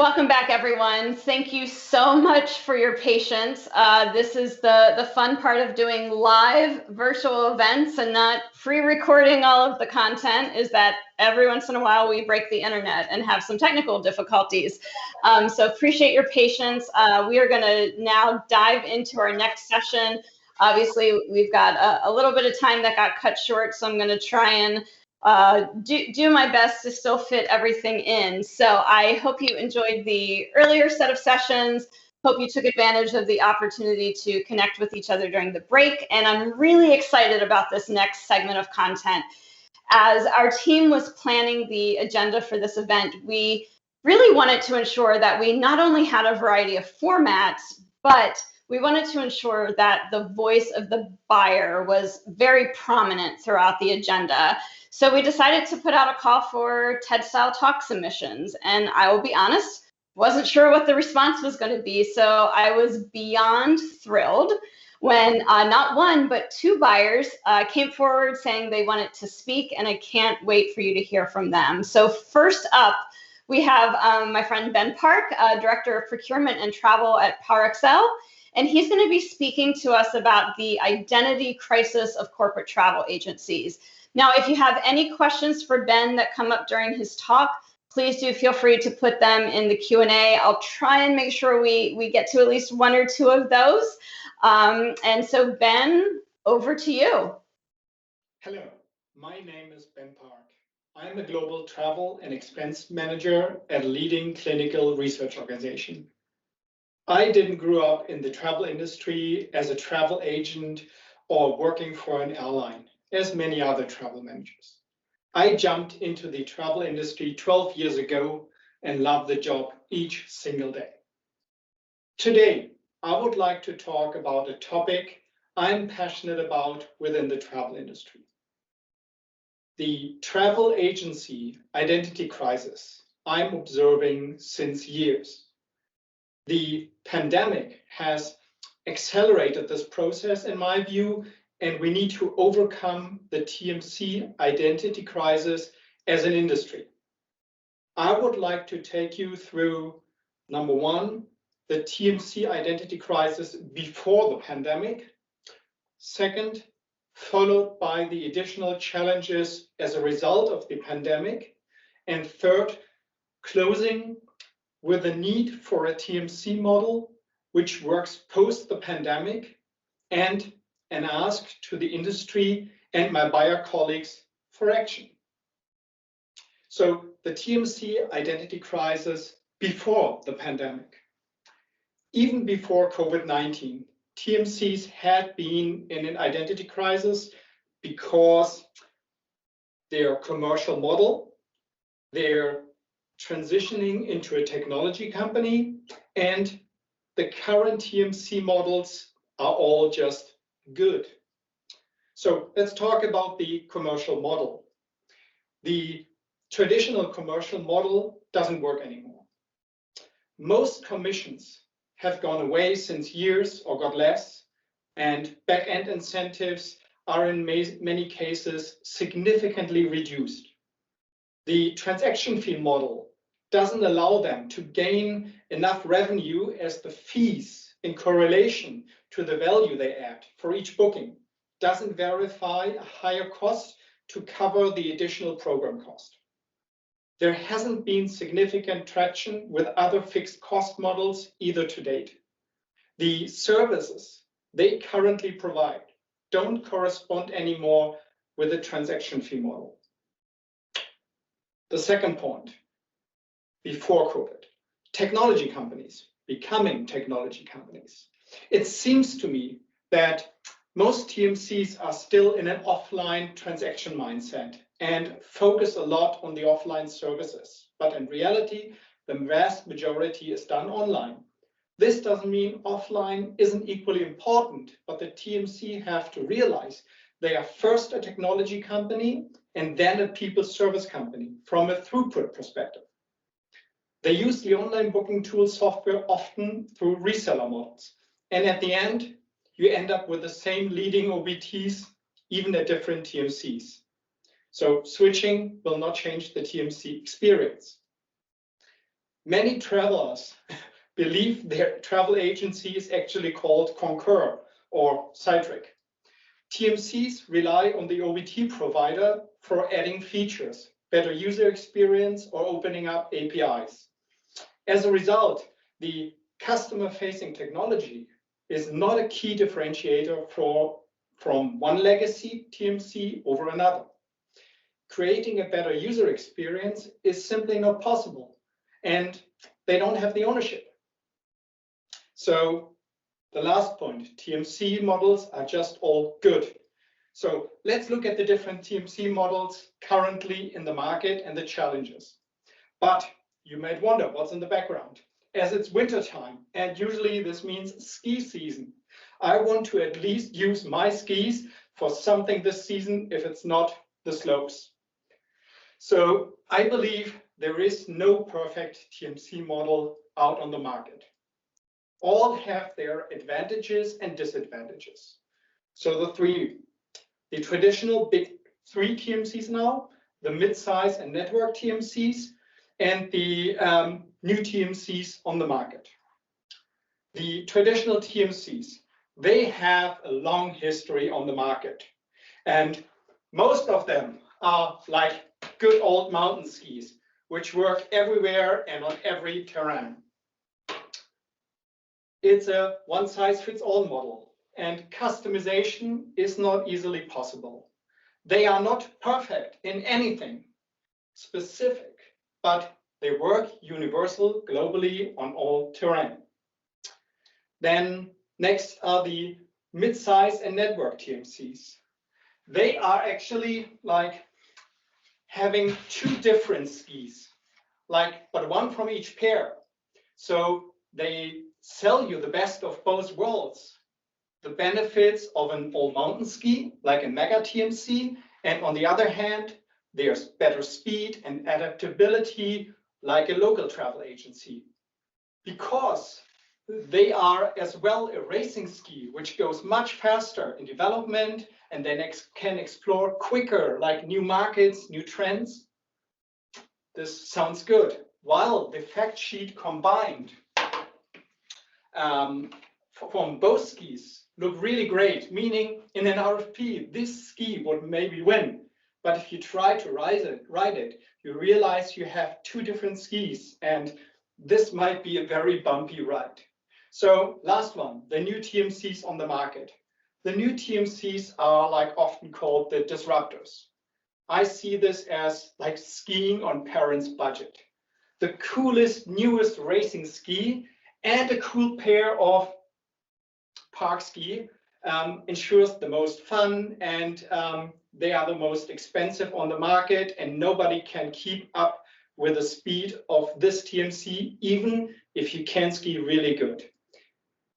Welcome back, everyone. Thank you so much for your patience. This is the fun part of doing live virtual events and not pre-recording all of the content, is that every once in a while we break the internet and have some technical difficulties. So appreciate your patience. We are going to now dive into our next session. Obviously, we've got a little bit of time that got cut short, so I'm going to try and do my best to still fit everything in. So I hope you enjoyed the earlier set of sessions. Hope you took advantage of the opportunity to connect with each other during the break. And I'm really excited about this next segment of content. As our team was planning the agenda for this event, we really wanted to ensure that we not only had a variety of formats, but we wanted to ensure that the voice of the buyer was very prominent throughout the agenda. So we decided to put out a call for TED-style talk submissions. And I will be honest, wasn't sure what the response was going to be. So I was beyond thrilled when not one, but two buyers came forward saying they wanted to speak, and I can't wait for you to hear from them. So first up, we have my friend Ben Park, Director of Procurement and Travel at PowerXL, and he's going to be speaking to us about the identity crisis of corporate travel agencies. Now, if you have any questions for Ben that come up during his talk, please do feel free to put them in the Q&A. I'll try and make sure we get to at least one or two of those. And so, Ben, over to you. Hello, my name is Ben Park. I'm a global travel and expense manager at a leading clinical research organization. I didn't grow up in the travel industry as a travel agent or working for an airline, as many other travel managers. I jumped into the travel industry 12 years ago and love the job each single day. Today, I would like to talk about a topic I'm passionate about within the travel industry. The travel agency identity crisis I'm observing since years. The pandemic has accelerated this process, in my view, and we need to overcome the TMC identity crisis as an industry. I would like to take you through, number one, the TMC identity crisis before the pandemic. Second, followed by the additional challenges as a result of the pandemic. And third, closing with the need for a TMC model which works post the pandemic, and an ask to the industry and my buyer colleagues for action. So the TMC identity crisis before the pandemic. Even before COVID-19, TMCs had been in an identity crisis because their commercial model, they're transitioning into a technology company, and the current TMC models are all just good. So let's talk about the commercial model. The traditional commercial model doesn't work anymore. Most commissions have gone away since years or got less, and back-end incentives are in many cases significantly reduced. The transaction fee model doesn't allow them to gain enough revenue as the fees in correlation to the value they add for each booking doesn't verify a higher cost to cover the additional program cost. There hasn't been significant traction with other fixed cost models either to date. The services they currently provide don't correspond anymore with the transaction fee model. The second point, before COVID, technology companies becoming technology companies. It seems to me that most TMCs are still in an offline transaction mindset and focus a lot on the offline services. But in reality, the vast majority is done online. This doesn't mean offline isn't equally important, but the TMC have to realize they are first a technology company and then a people service company from a throughput perspective. They use the online booking tool software often through reseller models. And at the end, you end up with the same leading OBTs, even at different TMCs. So switching will not change the TMC experience. Many travelers believe their travel agency is actually called Concur or Citric. TMCs rely on the OBT provider for adding features, better user experience, or opening up APIs. As a result, the customer-facing technology is not a key differentiator from one legacy TMC over another. Creating a better user experience is simply not possible, and they don't have the ownership. So the last point, TMC models are just all good. So let's look at the different TMC models currently in the market and the challenges. But you might wonder what's in the background. As it's wintertime, and usually this means ski season, I want to at least use my skis for something this season if it's not the slopes. So I believe there is no perfect TMC model out on the market. All have their advantages and disadvantages. So the traditional big three TMCs now, the mid-size and network TMCs, and the new TMCs on the market. The traditional TMCs, they have a long history on the market. And most of them are like good old mountain skis, which work everywhere and on every terrain. It's a one-size-fits-all model, and customization is not easily possible. They are not perfect in anything specific, but they work universal globally on all terrain. Then next are the mid-size and network TMCs. They are actually like having two different skis, but one from each pair. So they sell you the best of both worlds. The benefits of an all-mountain ski, like a mega TMC, and on the other hand, there's better speed and adaptability, like a local travel agency. Because they are as well a racing ski, which goes much faster in development and then can explore quicker, like new markets, new trends. This sounds good. While the fact sheet combined from both skis look really great, meaning in an RFP, this ski would maybe win. But if you try to ride it, you realize you have two different skis, and this might be a very bumpy ride. So last one, the new TMCs on the market. The new TMCs are like often called the disruptors. I see this as like skiing on parents' budget. The coolest, newest racing ski and a cool pair of park ski ensures the most fun, and they are the most expensive on the market, and nobody can keep up with the speed of this TMC, even if you can ski really good.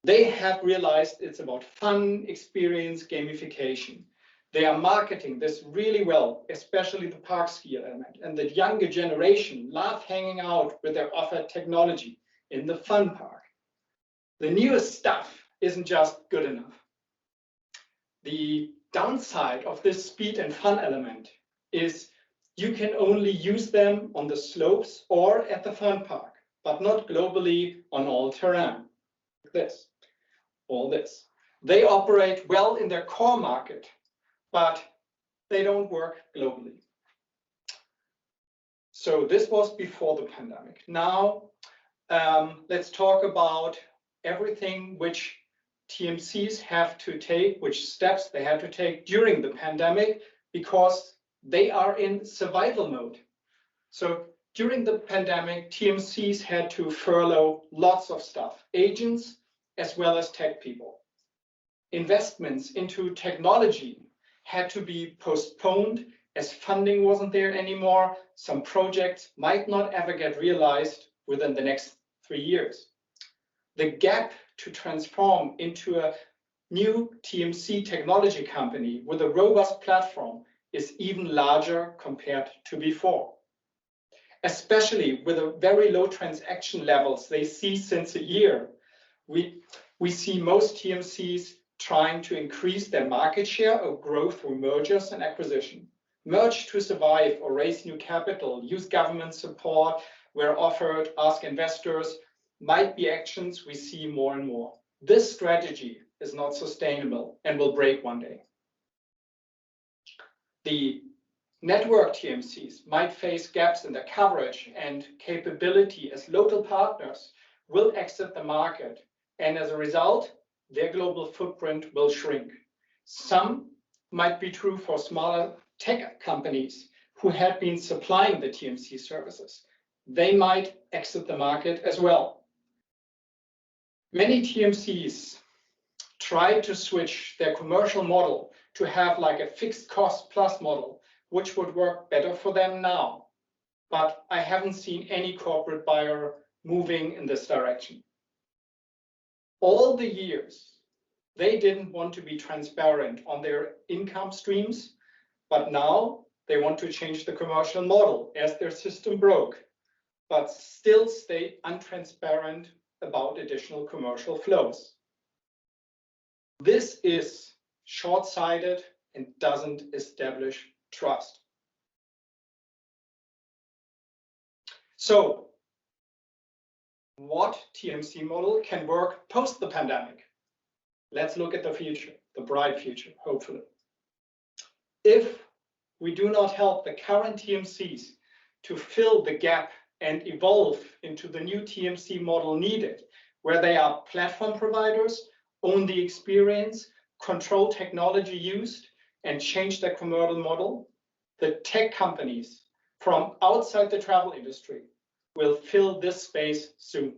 They have realized it's about fun, experience, gamification. They are marketing this really well, especially the park ski element, and the younger generation love hanging out with their offered technology in the fun park. The newest stuff isn't just good enough. The downside of this speed and fun element is you can only use them on the slopes or at the fun park, but not globally on all terrain. This, all this. They operate well in their core market, but they don't work globally. So this was before the pandemic. Now, let's talk about everything which TMCs have to take, which steps they had to take during the pandemic, because they are in survival mode. So during the pandemic, TMCs had to furlough lots of stuff, agents as well as tech people. Investments into technology had to be postponed as funding wasn't there anymore. Some projects might not ever get realized within the next 3 years. The gap to transform into a new TMC technology company with a robust platform is even larger compared to before. Especially with the very low transaction levels they see since a year, we see most TMCs trying to increase their market share or grow through mergers and acquisition. Merge to survive or raise new capital, use government support, where offered, ask investors, might be actions we see more and more. This strategy is not sustainable and will break one day. The network TMCs might face gaps in their coverage and capability as local partners will exit the market, and as a result, their global footprint will shrink. Some might be true for smaller tech companies who had been supplying the TMC services. They might exit the market as well. Many TMCs try to switch their commercial model to have like a fixed cost plus model, which would work better for them now. But I haven't seen any corporate buyer moving in this direction. All the years, they didn't want to be transparent on their income streams, but now they want to change the commercial model as their system broke, but still stay untransparent about additional commercial flows. This is short-sighted and doesn't establish trust. So, what TMC model can work post the pandemic? Let's look at the future, the bright future, hopefully. If we do not help the current TMCs to fill the gap and evolve into the new TMC model needed, where they are platform providers, own the experience, control technology used, and change their commercial model, the tech companies from outside the travel industry will fill this space soon.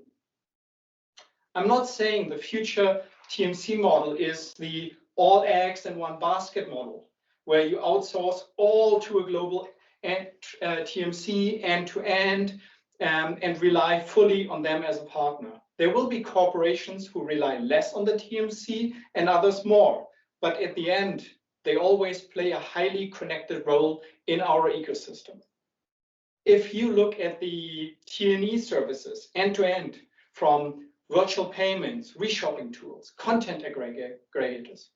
I'm not saying the future TMC model is the all eggs in one basket model, where you outsource all to a global TMC end-to-end and rely fully on them as a partner. There will be corporations who rely less on the TMC and others more, but at the end, they always play a highly connected role in our ecosystem. If you look at the T&E services end-to-end, from virtual payments, reshopping tools, content aggregators,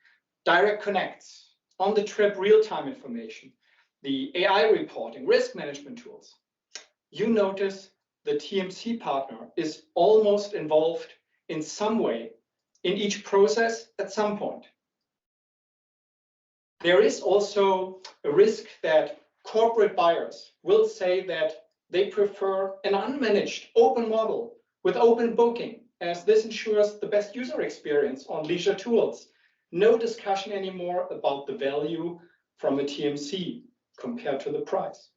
direct connects, on-the-trip real-time information, the AI reporting, risk management tools, you notice the TMC partner is almost involved in some way in each process at some point. There is also a risk that corporate buyers will say that they prefer an unmanaged open model with open booking, as this ensures the best user experience on leisure tools. No discussion anymore about the value from a TMC compared to the price.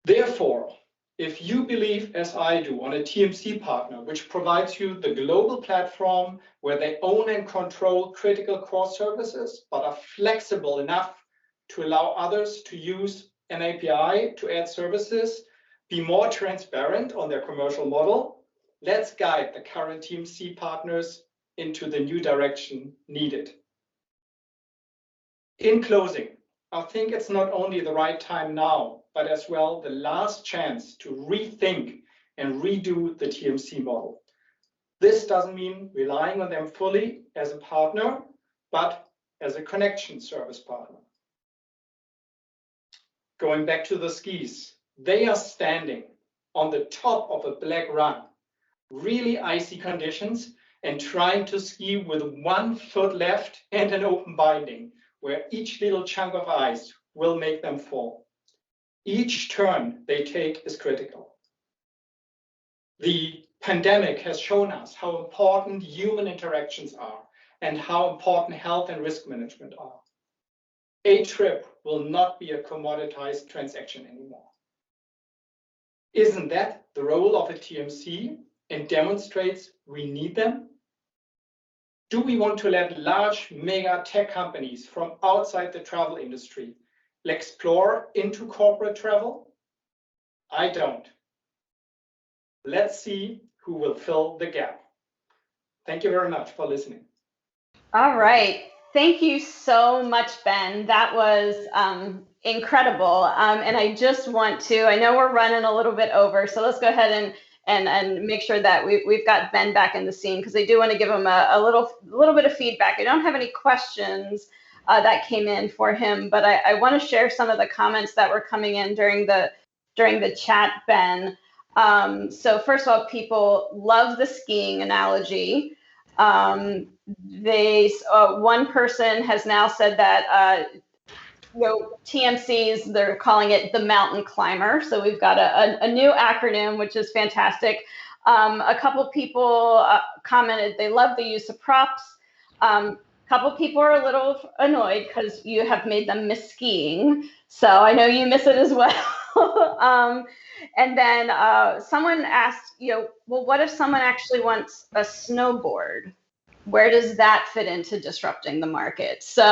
Therefore, if you believe, as I do, on a TMC partner, which provides you the global platform where they own and control critical core services, but are flexible enough to allow others to use an API to add services, be more transparent on their commercial model, let's guide the current TMC partners into the new direction needed. In closing, I think it's not only the right time now, but as well the last chance to rethink and redo the TMC model. This doesn't mean relying on them fully as a partner, but as a connection service partner. Going back to the skis, they are standing on the top of a black run, really icy conditions, and trying to ski with 1 foot left and an open binding, where each little chunk of ice will make them fall. Each turn they take is critical. The pandemic has shown us how important human interactions are and how important health and risk management are. A trip will not be a commoditized transaction anymore. Isn't that the role of a TMC and demonstrates we need them? Do we want to let large mega tech companies from outside the travel industry explore into corporate travel? I don't. Let's see who will fill the gap. Thank you very much for listening. All right. Thank you so much, Ben. That was incredible. And I just want to, I know we're running a little bit over, so let's go ahead and make sure that we've got Ben back in the scene, because I do want to give him a little bit of feedback. I don't have any questions that came in for him, but I want to share some of the comments that were coming in during the during the chat, Ben. So first of all, people love the skiing analogy. One person has now said that TMCs, they're calling it the mountain climber. So we've got a new acronym, which is fantastic. A couple people commented they love the use of props. A couple people are a little annoyed because you have made them miss skiing. So I know you miss it as well. And then someone asked, well, what if someone actually wants a snowboard? Where does that fit into disrupting the market? So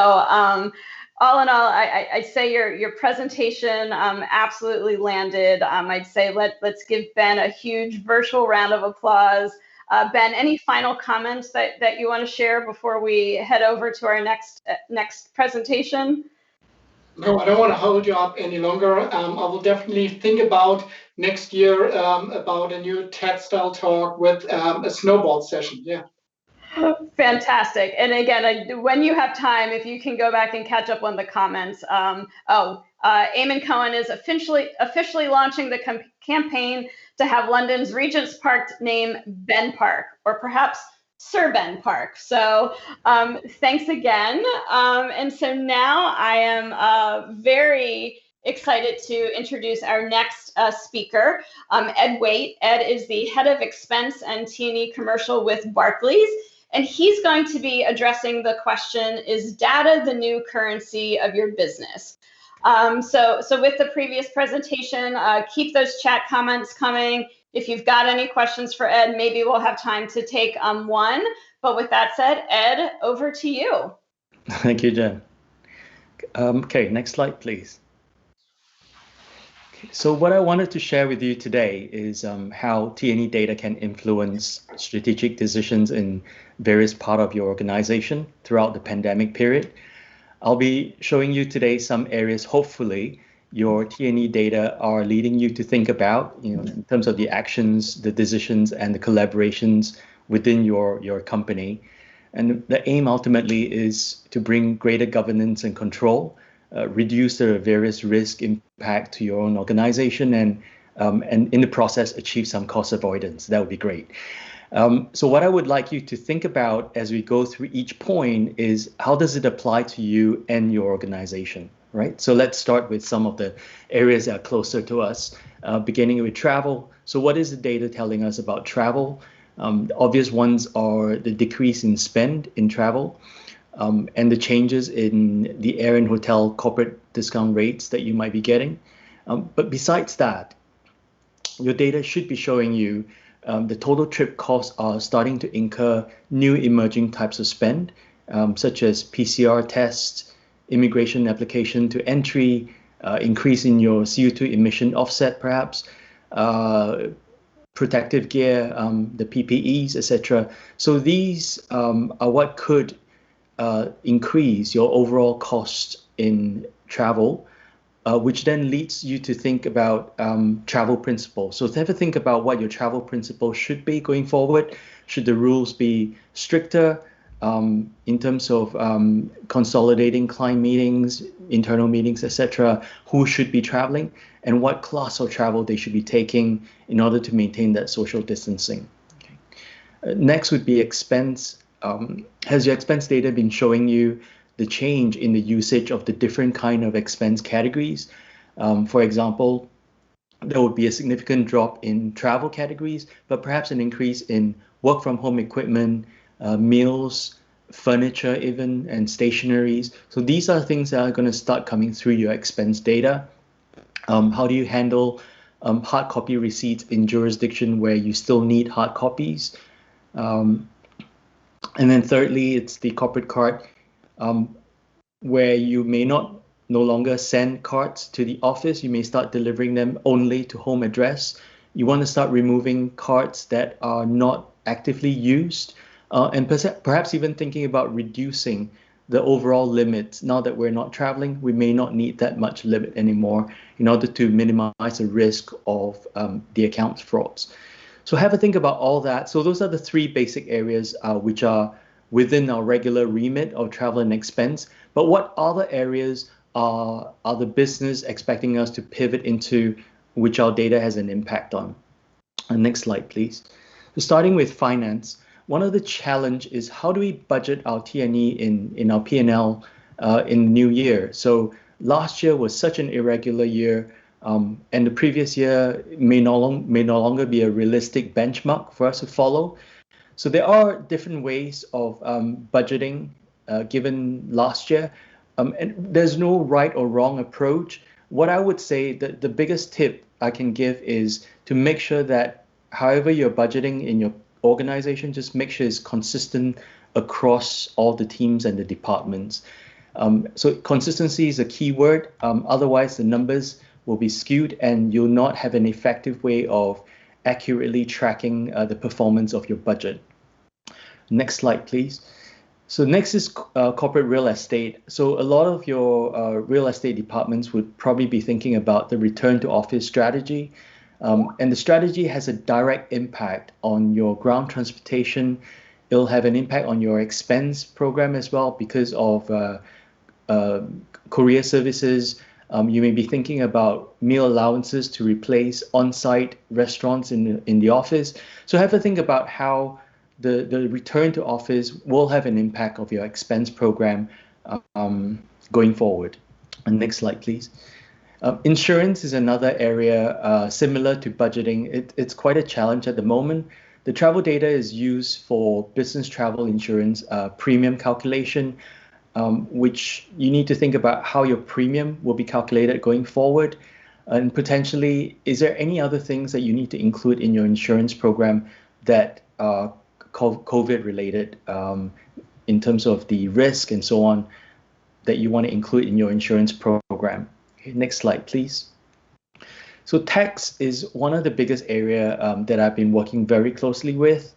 all in all, I'd say your presentation absolutely landed. I'd say let's give Ben a huge virtual round of applause. Ben, any final comments that you want to share before we head over to our next presentation? No, I don't want to hold you up any longer. I will definitely think about next year about a new TED-style talk with a snowboard session. Yeah. Fantastic. And again, when you have time, if you can go back and catch up on the comments. Eamon Cohen is officially launching the campaign to have London's Regent's Park name Ben Park, or perhaps Sir Ben Park. So thanks again. And so now I am very excited to introduce our next speaker, Ed Waite. Ed is the head of expense and T&E commercial with Barclays. And he's going to be addressing the question, is data the new currency of your business? So with the previous presentation, keep those chat comments coming. If you've got any questions for Ed, maybe we'll have time to take one. But with that said, Ed, over to you. Thank you, Jen. Okay, next slide, please. So what I wanted to share with you today is how T&E data can influence strategic decisions in various parts of your organization throughout the pandemic period. I'll be showing you today some areas, hopefully, your T&E data are leading you to think about, in terms of the actions, the decisions, and the collaborations within your company. And the aim ultimately is to bring greater governance and control, reduce the various risk impact to your own organization, and in the process achieve some cost avoidance. That would be great. So what I would like you to think about as we go through each point is, how does it apply to you and your organization, right? So let's start with some of the areas that are closer to us, beginning with travel. So what is the data telling us about travel? The obvious ones are the decrease in spend in travel, and the changes in the air and hotel corporate discount rates that you might be getting. But besides that, your data should be showing you the total trip costs are starting to incur new emerging types of spend, such as PCR tests, immigration application to entry, increase in your CO2 emission offset perhaps, protective gear, the PPEs, etc. So these are what could increase your overall cost in travel, which then leads you to think about travel principles. So have a think about what your travel principles should be going forward. Should the rules be stricter in terms of consolidating client meetings, internal meetings, etc.? Who should be traveling, and what class of travel they should be taking in order to maintain that social distancing? Okay. Next would be expense. Has your expense data been showing you the change in the usage of the different kind of expense categories? For example, there would be a significant drop in travel categories, but perhaps an increase in work from home equipment, meals, furniture even, and stationaries. So these are things that are going to start coming through your expense data. How do you handle hard copy receipts in jurisdiction where you still need hard copies? And then thirdly, it's the corporate card, where you may no longer send cards to the office. You may start delivering them only to home address. You want to start removing cards that are not actively used, and perhaps even thinking about reducing the overall limit. Now that we're not traveling, we may not need that much limit anymore in order to minimize the risk of the account frauds. So have a think about all that. So those are the three basic areas which are within our regular remit of travel and expense. But what other areas are the business expecting us to pivot into which our data has an impact on. Next slide, please. So starting with finance, one of the challenge is how do we budget our T&E in our P&L in the new year? So last year was such an irregular year, and the previous year may no longer be a realistic benchmark for us to follow. So there are different ways of budgeting given last year, and there's no right or wrong approach. What I would say that the biggest tip I can give is to make sure that however you're budgeting in your organization, just make sure it's consistent across all the teams and the departments. So consistency is a key word. Otherwise, the numbers will be skewed and you'll not have an effective way of accurately tracking the performance of your budget. Next slide, please. So next is corporate real estate. So a lot of your real estate departments would probably be thinking about the return to office strategy. And the strategy has a direct impact on your ground transportation. It'll have an impact on your expense program as well because of courier services. You may be thinking about meal allowances to replace on-site restaurants in the office. So have a think about how the return to office will have an impact of your expense program going forward. And next slide, please. Insurance is another area similar to budgeting. It's quite a challenge at the moment. The travel data is used for business travel insurance premium calculation, which you need to think about how your premium will be calculated going forward. And potentially, is there any other things that you need to include in your insurance program that are COVID related in terms of the risk and so on that you want to include in your insurance program? Okay, next slide, please. So tax is one of the biggest area that I've been working very closely with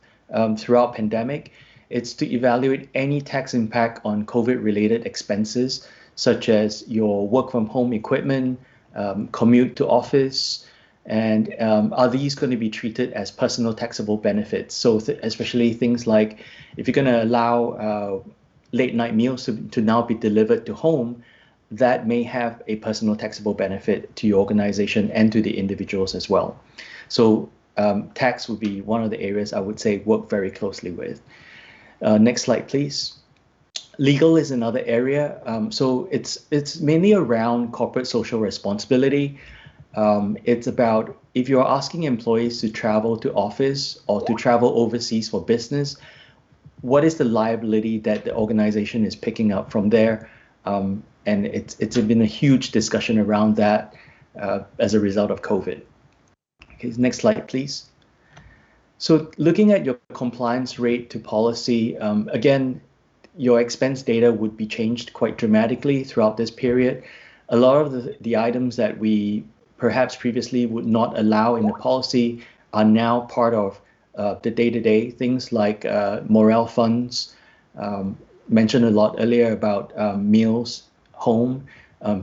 throughout pandemic. It's to evaluate any tax impact on COVID-related expenses, such as your work from home equipment, commute to office, and are these going to be treated as personal taxable benefits? So especially things like if you're going to allow late night meals to now be delivered to home, that may have a personal taxable benefit to your organization and to the individuals as well. So tax would be one of the areas I would say work very closely with. Next slide, please. Legal is another area. So it's mainly around corporate social responsibility. It's about if you're asking employees to travel to office or to travel overseas for business, what is the liability that the organization is picking up from there? And it's been a huge discussion around that as a result of COVID. Okay, next slide, please. So looking at your compliance rate to policy, again, your expense data would be changed quite dramatically throughout this period. A lot of the items that we perhaps previously would not allow in the policy are now part of the day-to-day things like morale funds, mentioned a lot earlier about meals, home,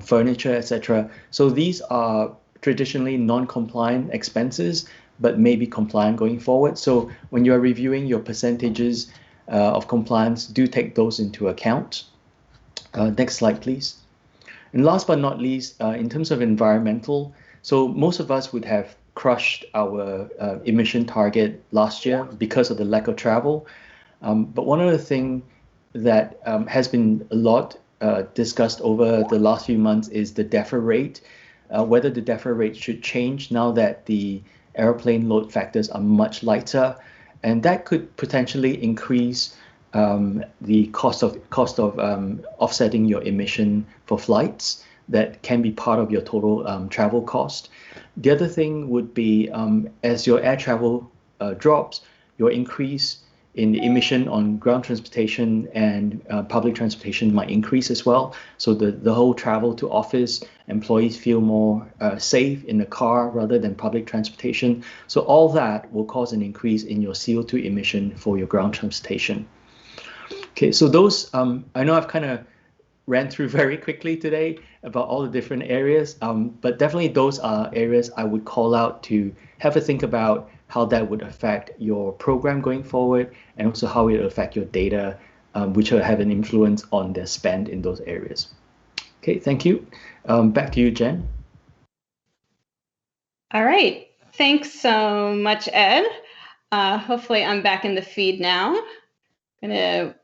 furniture, etc. So these are traditionally non-compliant expenses, but may be compliant going forward. So when you're reviewing your percentages of compliance, do take those into account. Next slide, please. And last but not least, in terms of environmental, so most of us would have crushed our emission target last year because of the lack of travel. But one of the things that has been a lot discussed over the last few months is the defer rate, whether the defer rate should change now that the airplane load factors are much lighter, and that could potentially increase the cost of offsetting your emission for flights that can be part of your total travel cost. The other thing would be as your air travel drops, your increase in the emission on ground transportation and public transportation might increase as well. So the whole travel to office, employees feel more safe in the car rather than public transportation. So all that will cause an increase in your CO2 emission for your ground transportation. Okay, so those, I know I've kind of ran through very quickly today about all the different areas, but definitely those are areas I would call out to have a think about how that would affect your program going forward, and also how it will affect your data, which will have an influence on their spend in those areas. Okay, thank you. Back to you, Jen. All right. Thanks so much, Ed. Hopefully I'm back in the feed now. I'm gonna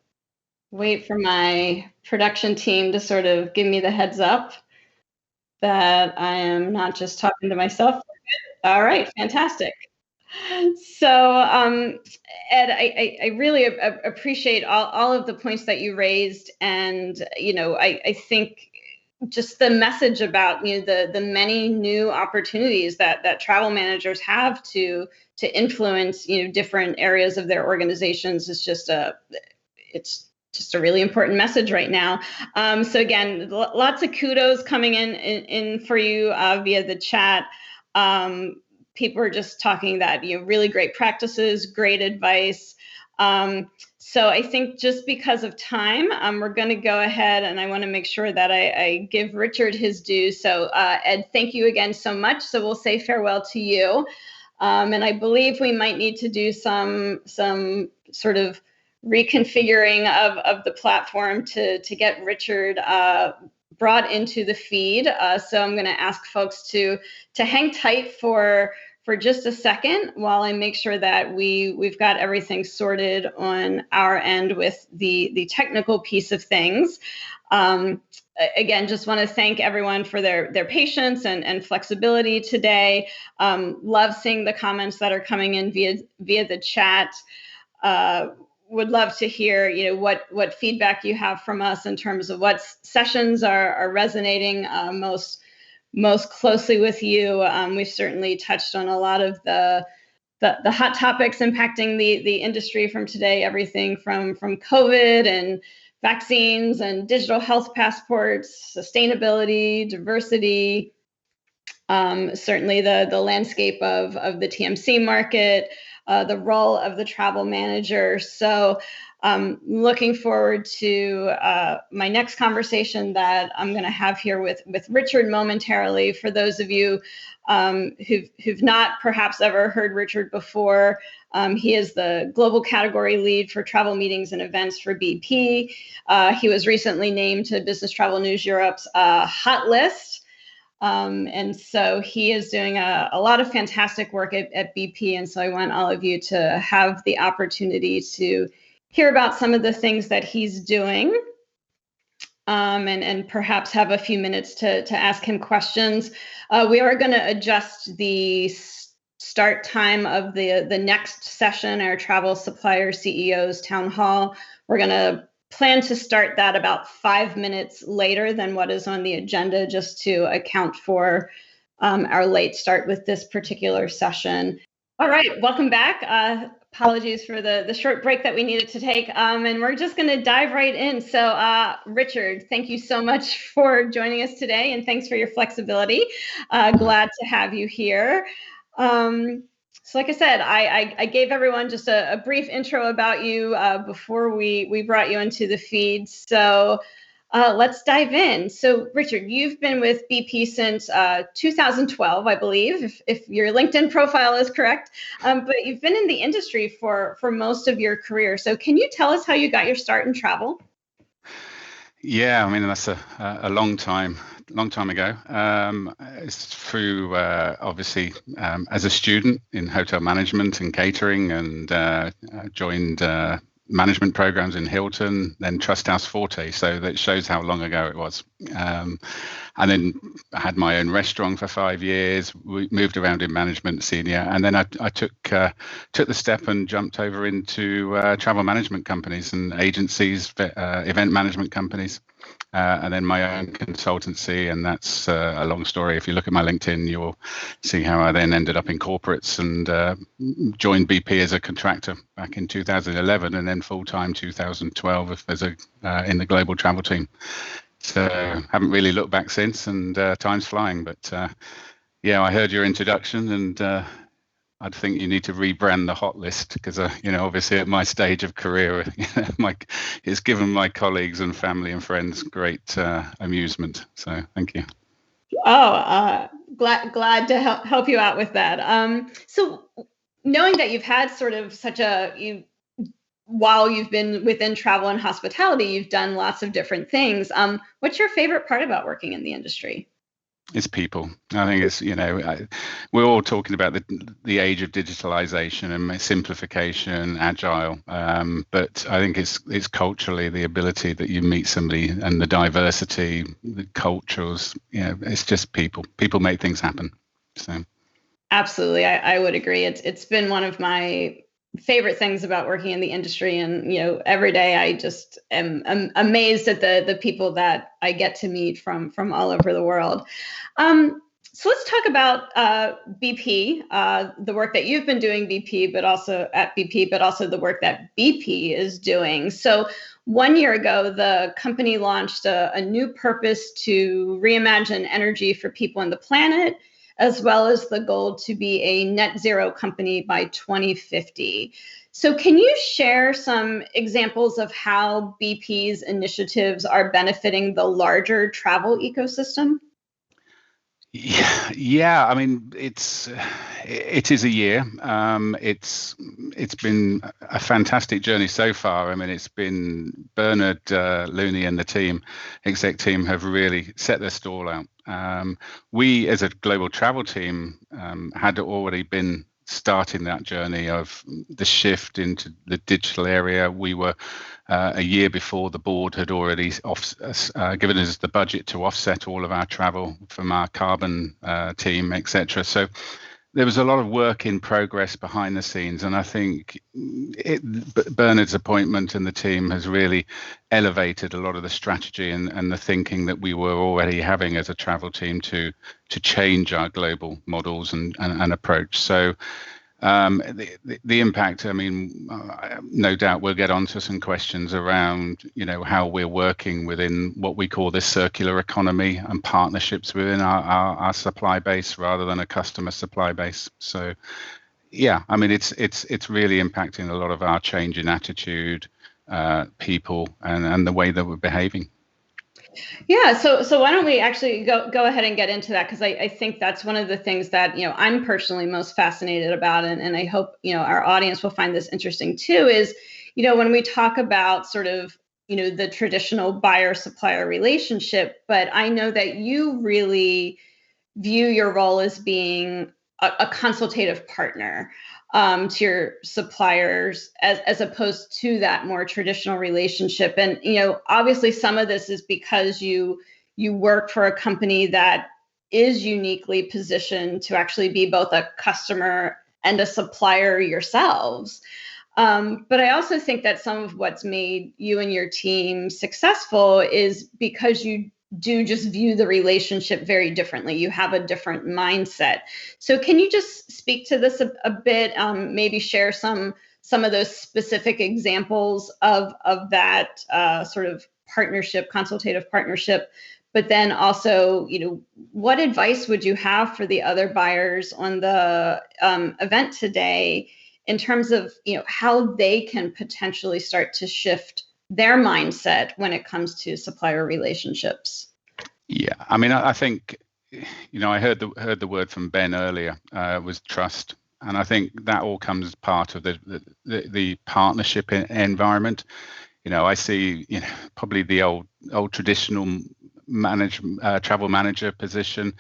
wait for my production team to sort of give me the heads up that I am not just talking to myself. All right, fantastic. So, Ed, I really appreciate all of the points that you raised, and I think just the message about the many new opportunities that travel managers have to influence different areas of their organizations is just it's just a really important message right now. So again, lots of kudos coming in for you via the chat. People are just talking that really great practices, great advice. So I think just because of time, we're going to go ahead, and I want to make sure that I give Richard his due. So Ed, thank you again so much. So we'll say farewell to you. And I believe we might need to do some sort of reconfiguring of the platform to get Richard brought into the feed. So I'm going to ask folks to hang tight for just a second while I make sure that we've got everything sorted on our end with the technical piece of things. Again, just want to thank everyone for their patience and flexibility today. Love seeing the comments that are coming in via the chat. Would love to hear, what feedback you have from us in terms of what sessions are resonating most closely with you. We've certainly touched on a lot of the hot topics impacting the industry from today, everything from COVID and vaccines and digital health passports, sustainability, diversity, certainly the landscape of the TMC market, the role of the travel manager. So looking forward to my next conversation that I'm going to have here with Richard momentarily. For those of you who've not perhaps ever heard Richard before, he is the global category lead for travel meetings and events for BP. He was recently named to Business Travel News Europe's hot list. And so he is doing a lot of fantastic work at BP. And so I want all of you to have the opportunity to hear about some of the things that he's doing, and perhaps have a few minutes to ask him questions. We are going to adjust the start time of the next session, our Travel Supplier CEOs Town Hall. We're going to plan to start that about 5 minutes later than what is on the agenda, just to account for our late start with this particular session. All right, welcome back. Apologies for the short break that we needed to take, and we're just going to dive right in. So Richard, thank you so much for joining us today, and thanks for your flexibility. Glad to have you here. So like I said, I gave everyone just a brief intro about you before we brought you into the feed. So let's dive in. So Richard, you've been with BP since 2012, I believe, if your LinkedIn profile is correct. But you've been in the industry for most of your career. So can you tell us how you got your start in travel? Yeah, I mean, that's a long time ago. It's through, obviously, as a student in hotel management and catering, and joined management programs in Hilton, then Trust House Forte. So that shows how long ago it was. And then I had my own restaurant for 5 years. We moved around in management, senior, and then I took the step and jumped over into travel management companies and agencies, event management companies. And then my own consultancy, and that's a long story. If you look at my LinkedIn, you'll see how I then ended up in corporates and joined BP as a contractor back in 2011, and then full-time 2012 as in the global travel team. So haven't really looked back since, and time's flying. But yeah, I heard your introduction, and I think you need to rebrand the hot list, because obviously at my stage of career, it's given my colleagues and family and friends great amusement. So thank you. Oh, glad to help you out with that. So knowing that you've had sort of while you've been within travel and hospitality, you've done lots of different things. What's your favorite part about working in the industry? It's people. I think it's, we're all talking about the age of digitalization and simplification, agile. But I think it's culturally the ability that you meet somebody and the diversity, the cultures. It's just people. People make things happen. So. Absolutely, I would agree. It's been one of my favorite things about working in the industry, and every day I just am amazed at the people that I get to meet from all over the world. So let's talk about BP, the work that you've been doing but also the work that BP is doing. So 1 year ago, the company launched a new purpose to reimagine energy for people and the planet, as well as the goal to be a net zero company by 2050. So can you share some examples of how BP's initiatives are benefiting the larger travel ecosystem? Yeah. I mean, it is a year. It's been a fantastic journey so far. I mean, it's been Bernard Looney and the exec team have really set their stall out. We, as a global travel team, had already been starting that journey of the shift into the digital area. We were a year before the board had already given us the budget to offset all of our travel from our carbon team, etc. So there was a lot of work in progress behind the scenes, and I think Bernard's appointment and the team has really elevated a lot of the strategy and the thinking that we were already having as a travel team to change our global models and approach. So the impact, I mean, no doubt we'll get onto some questions around, how we're working within what we call this circular economy and partnerships within our supply base rather than a customer supply base. So, yeah, I mean, it's really impacting a lot of our change in attitude, people, and the way that we're behaving. Yeah, so why don't we actually go ahead and get into that, because I think that's one of the things that I'm personally most fascinated about, and I hope our audience will find this interesting too, is when we talk about sort of the traditional buyer-supplier relationship, but I know that you really view your role as being a consultative partner to your suppliers, as opposed to that more traditional relationship. And obviously some of this is because you work for a company that is uniquely positioned to actually be both a customer and a supplier yourselves. But I also think that some of what's made you and your team successful is because you do just view the relationship very differently. You have a different mindset. So can you just speak to this a bit, maybe share some of those specific examples of that sort of partnership, consultative partnership, but then also, what advice would you have for the other buyers on the event today in terms of, how they can potentially start to shift their mindset when it comes to supplier relationships? Yeah, I mean, I think, I heard the word from Ben earlier, was trust, and I think that all comes as part of the partnership environment. I see, probably the old traditional travel manager position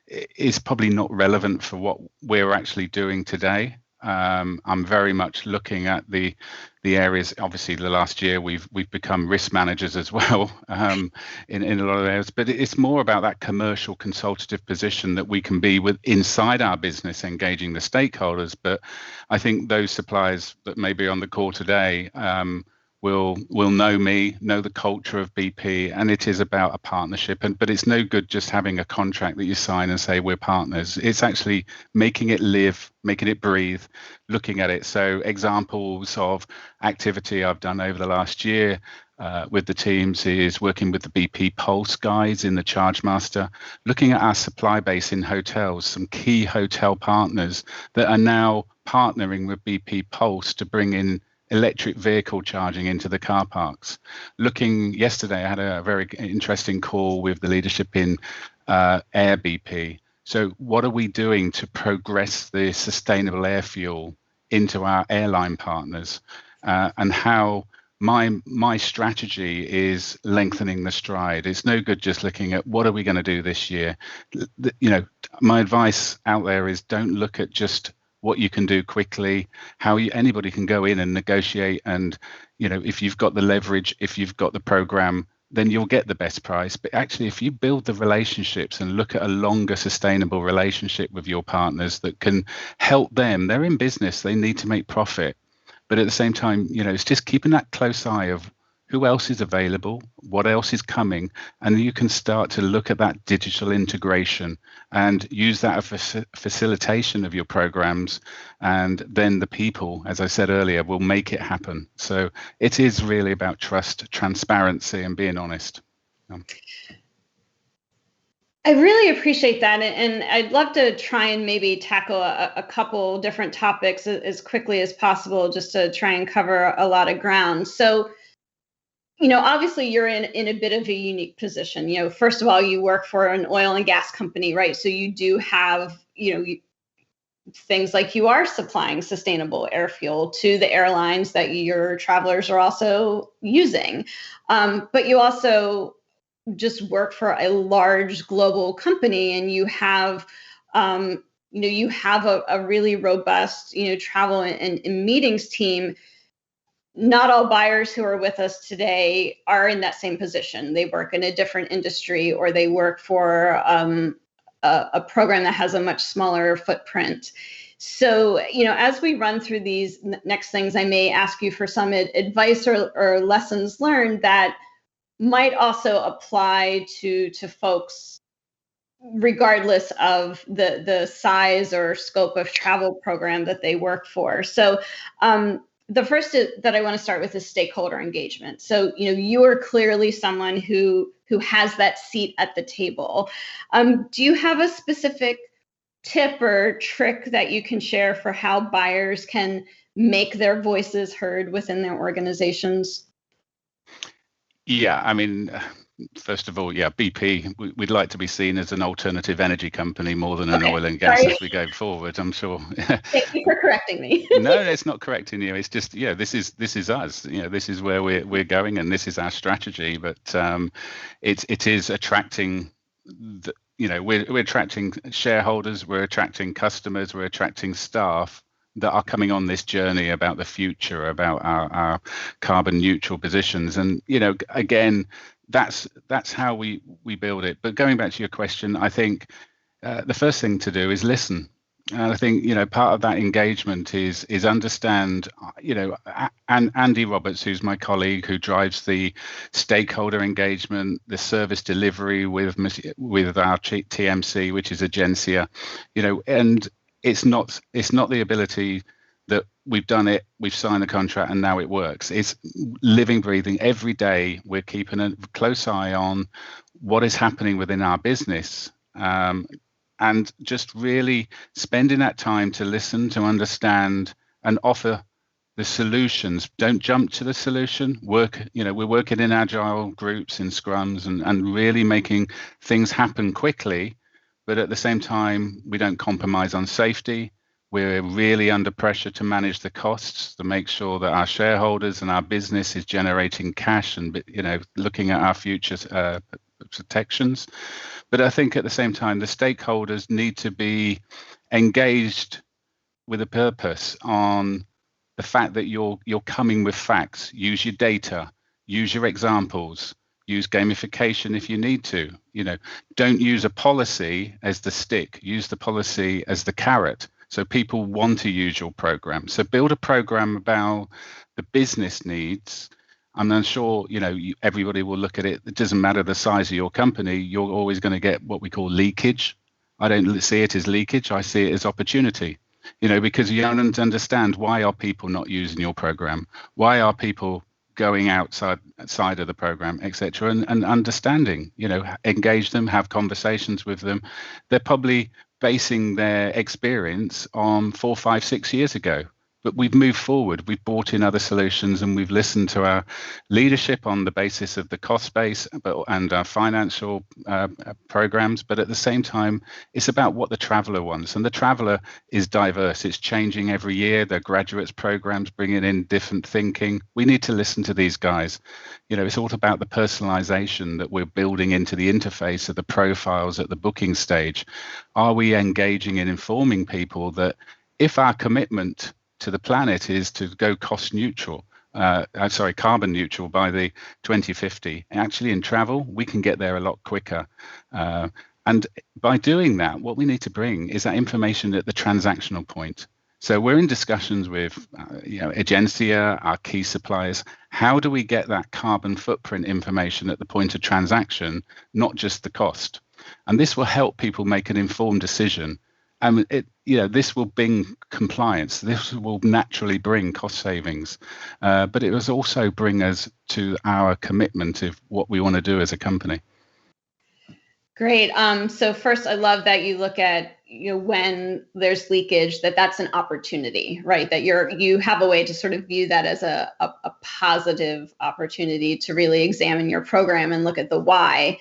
is probably not relevant for what we're actually doing today. I'm very much looking at the areas. Obviously, the last year we've become risk managers as well, in a lot of areas. But it's more about that commercial consultative position that we can be with inside our business, engaging the stakeholders. But I think those suppliers that may be on the call today will know me, know the culture of BP, and it is about a partnership. But it's no good just having a contract that you sign and say we're partners. It's actually making it live, making it breathe, looking at it. So examples of activity I've done over the last year with the teams is working with the BP Pulse guys in the Chargemaster, looking at our supply base in hotels, some key hotel partners that are now partnering with BP Pulse to bring in electric vehicle charging into the car parks. Yesterday, I had a very interesting call with the leadership in Air BP. So what are we doing to progress the sustainable air fuel into our airline partners, and how my strategy is lengthening the stride. It's no good just looking at what are we going to do this year. My advice out there is don't look at just what you can do quickly, anybody can go in and negotiate, and if you've got the leverage, if you've got the program, then you'll get the best price. But actually, if you build the relationships and look at a longer sustainable relationship with your partners that can help them, they're in business, they need to make profit. But at the same time, it's just keeping that close eye of who else is available, what else is coming, and you can start to look at that digital integration and use that as facilitation of your programs. And then the people, as I said earlier, will make it happen. So it is really about trust, transparency, and being honest. I really appreciate that. And I'd love to try and maybe tackle a couple different topics as quickly as possible, just to try and cover a lot of ground. So, obviously you're in a bit of a unique position. First of all, you work for an oil and gas company, right? So you do have, things like you are supplying sustainable air fuel to the airlines that your travelers are also using. But you also just work for a large global company, and you have a really robust travel and meetings team. Not all buyers who are with us today are in that same position. They work in a different industry, or they work for a program that has a much smaller footprint. So, as we run through these next things, I may ask you for some advice or lessons learned that might also apply to folks regardless of the size or scope of travel program that they work for. So the first that I want to start with is stakeholder engagement. So you are clearly someone who has that seat at the table. Do you have a specific tip or trick that you can share for how buyers can make their voices heard within their organizations? Yeah, I mean, first of all, BP, we'd like to be seen as an alternative energy company more than an oil and gas as we go forward, I'm sure. Thank you for correcting me. No, it's not correcting you. It's just, this is us. This is where we're going, and this is our strategy. But it is attracting we're attracting shareholders, we're attracting customers, we're attracting staff that are coming on this journey about the future, about our carbon neutral positions. And, again, that's how we build it. But going back to your question, I think the first thing to do is listen. And I think, part of that engagement is understand, and Andy Roberts, who's my colleague, who drives the stakeholder engagement, the service delivery with our TMC, which is Agencia, and it's not the ability that we've done it, we've signed the contract, and now it works. It's living, breathing. Every day we're keeping a close eye on what is happening within our business, and just really spending that time to listen, to understand, and offer the solutions. Don't jump to the solution. We're working in agile groups, in scrums, and really making things happen quickly. But at the same time, we don't compromise on safety. We're really under pressure to manage the costs, to make sure that our shareholders and our business is generating cash, and looking at our future protections. But I think at the same time, the stakeholders need to be engaged with a purpose on the fact that you're coming with facts. Use your data, use your examples. Use gamification if you need to. Don't use a policy as the stick. Use the policy as the carrot, so people want to use your program. So build a program about the business needs. I'm sure everybody will look at it. It doesn't matter the size of your company. You're always going to get what we call leakage. I don't see it as leakage. I see it as opportunity. Because you don't understand, why are people not using your program? Why are people going outside of the program, etc., and understanding, engage them, have conversations with them. They're probably basing their experience on 4, 5, 6 years ago. But we've moved forward. We've brought in other solutions, and we've listened to our leadership on the basis of the cost base and our financial programs. But at the same time, it's about what the traveler wants. And the traveler is diverse. It's changing every year. The graduates programs bringing in different thinking. We need to listen to these guys. It's all about the personalization that we're building into the interface of the profiles at the booking stage. Are we engaging in informing people that if our commitment to the planet is to go carbon neutral by the 2050. Actually, in travel, we can get there a lot quicker. And by doing that, what we need to bring is that information at the transactional point. So we're in discussions with, Agencia, our key suppliers. How do we get that carbon footprint information at the point of transaction, not just the cost? And this will help people make an informed decision. This will bring compliance. This will naturally bring cost savings, but it will also bring us to our commitment of what we want to do as a company. Great. So first, I love that you look at when there's leakage, that's an opportunity, right? That you have a way to sort of view that as a positive opportunity to really examine your program and look at the why.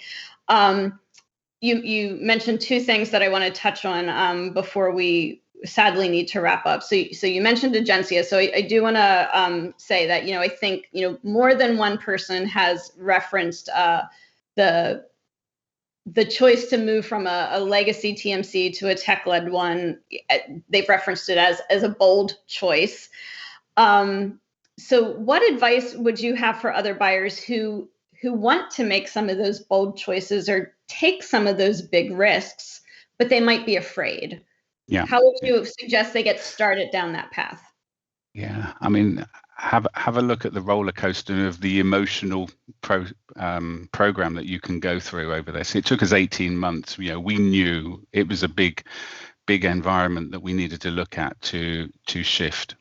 You mentioned two things that I want to touch on before we sadly need to wrap up. So you mentioned Agencia. So I do want to say that, I think, more than one person has referenced the choice to move from a legacy TMC to a tech-led one. They've referenced it as a bold choice. So what advice would you have for other buyers who want to make some of those bold choices or take some of those big risks, but they might be afraid? Yeah. How would you suggest they get started down that path? Yeah, I mean, have a look at the roller coaster of the emotional program that you can go through over this. It took us 18 months. We knew it was a big environment that we needed to look at to shift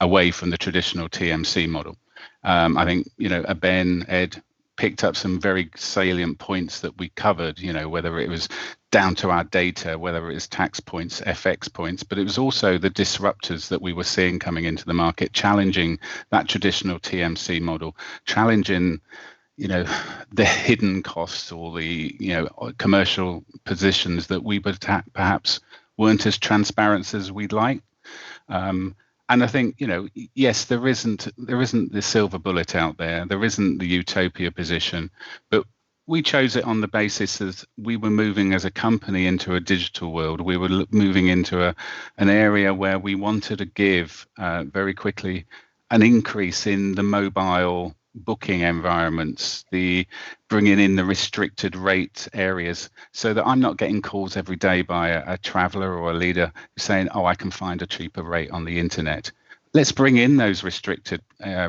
away from the traditional TMC model. I think Ben, Ed picked up some very salient points that we covered, whether it was down to our data, whether it was tax points, FX points, but it was also the disruptors that we were seeing coming into the market, challenging that traditional TMC model, challenging, the hidden costs or the, commercial positions that we perhaps weren't as transparent as we'd like. And I think, yes, there isn't the silver bullet out there. There isn't the utopia position, but we chose it on the basis that we were moving as a company into a digital world. We were moving into an area where we wanted to give very quickly an increase in the mobile booking environments, the bringing in the restricted rate areas, so that I'm not getting calls every day by a traveler or a leader saying, oh, I can find a cheaper rate on the internet. Let's bring in those restricted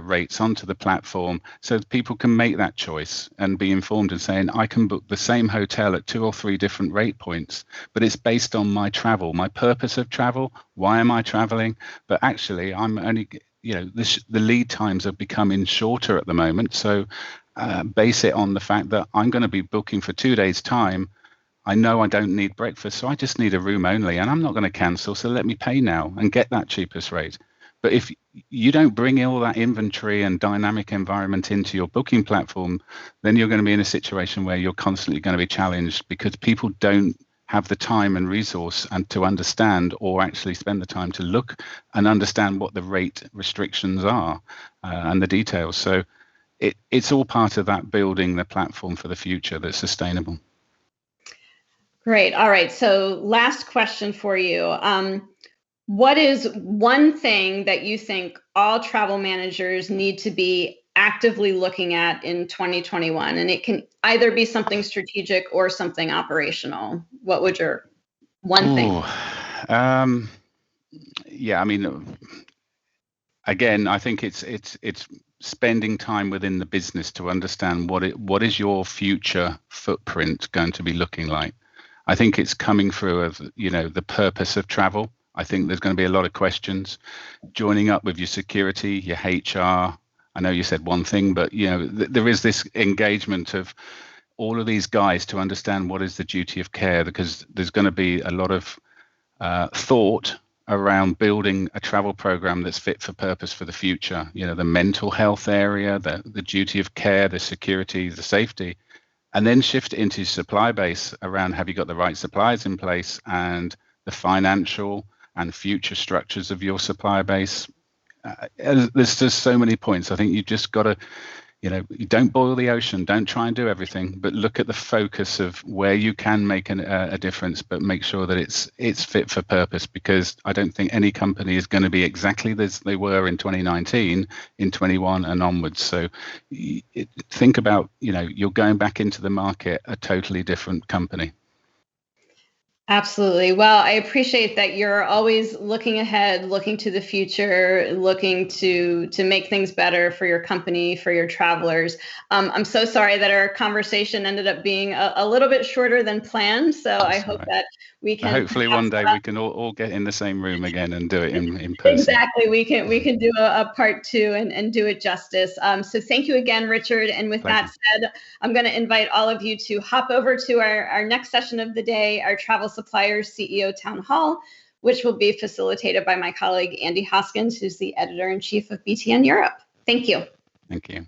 rates onto the platform so that people can make that choice and be informed and saying, I can book the same hotel at 2 or 3 different rate points, but it's based on my travel, my purpose of travel. Why am I traveling? But actually, I'm only, the lead times are becoming shorter at the moment. So base it on the fact that I'm going to be booking for 2 days' time. I know I don't need breakfast, so I just need a room only, and I'm not going to cancel. So let me pay now and get that cheapest rate. But if you don't bring all that inventory and dynamic environment into your booking platform, then you're going to be in a situation where you're constantly going to be challenged because people don't have the time and resource and to understand or actually spend the time to look and understand what the rate restrictions are and the details. So it's all part of that building the platform for the future that's sustainable. Great. All right. So last question for you. What is one thing that you think all travel managers need to be actively looking at in 2021? And it can either be something strategic or something operational. What would your one thing? Yeah, I mean, again, I think it's spending time within the business to understand what is your future footprint going to be looking like. I think it's coming through of, the purpose of travel. I think there's going to be a lot of questions. Joining up with your security, your HR. I know you said one thing, but there is this engagement of all of these guys to understand what is the duty of care, because there's going to be a lot of thought around building a travel program that's fit for purpose for the future. You know, the mental health area, the duty of care, the security, the safety, and then shift it into supply base around, have you got the right suppliers in place, and the financial and future structures of your supplier base. There's just so many points. I think you just got to, you know, you don't boil the ocean, don't try and do everything, but look at the focus of where you can make a difference, but make sure that it's fit for purpose, because I don't think any company is going to be exactly as they were in 2019, in 21 and onwards. So think about, you know, you're going back into the market a totally different company. Absolutely. Well, I appreciate that you're always looking ahead, looking to the future, looking to make things better for your company, for your travelers. I'm so sorry that our conversation ended up being a little bit shorter than planned. So I hope that we can. Hopefully one day we can all get in the same room again and do it in person. Exactly. We can do a part 2 and do it justice. So thank you again, Richard. And with that said, I'm going to invite all of you to hop over to our next session of the day, our Travel Suppliers CEO Town Hall, which will be facilitated by my colleague, Andy Hoskins, who's the editor-in-chief of BTN Europe. Thank you. Thank you.